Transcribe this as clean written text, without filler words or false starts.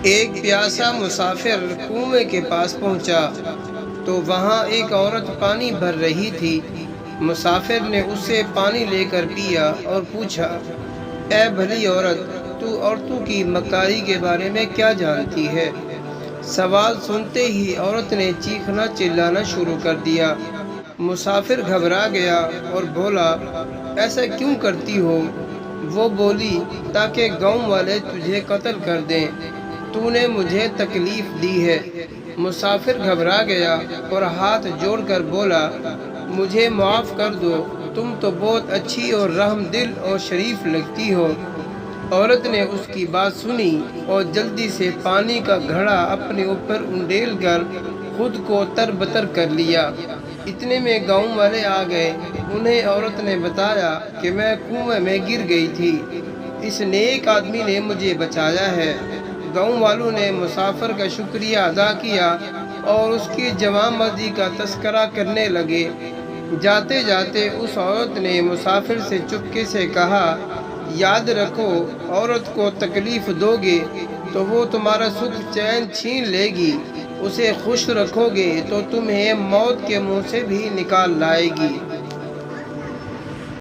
ایک پیاسا مسافر کنویں کے پاس پہنچا تو وہاں ایک عورت پانی بھر رہی تھی۔ مسافر نے اس سے پانی لے کر پیا اور پوچھا، اے بھلی عورت، تو عورتوں کی مکاری کے بارے میں کیا جانتی ہے؟ سوال سنتے ہی عورت نے چیخنا چلانا شروع کر دیا۔ مسافر گھبرا گیا اور بولا، ایسا کیوں کرتی ہو؟ وہ بولی، تاکہ گاؤں والے تجھے قتل کر دیں، تو نے مجھے تکلیف دی ہے۔ مسافر گھبرا گیا اور ہاتھ جوڑ کر بولا، مجھے معاف کر دو، تم تو بہت اچھی اور رحم دل اور شریف لگتی ہو۔ عورت نے اس کی بات سنی اور جلدی سے پانی کا گھڑا اپنے اوپر انڈیل کر خود کو تربتر کر لیا۔ اتنے میں گاؤں والے آ گئے۔ انہیں عورت نے بتایا کہ میں کنویں میں گر گئی تھی، اس نیک آدمی نے مجھے بچایا ہے۔ گاؤں والوں نے مسافر کا شکریہ ادا کیا اور اس کی جوان مردی کا تذکرہ کرنے لگے۔ جاتے جاتے اس عورت نے مسافر سے چپکے سے کہا، یاد رکھو، عورت کو تکلیف دو گے تو وہ تمہارا سکھ چین چھین لے گی، اسے خوش رکھو گے تو تمہیں موت کے منہ سے بھی نکال لائے گی۔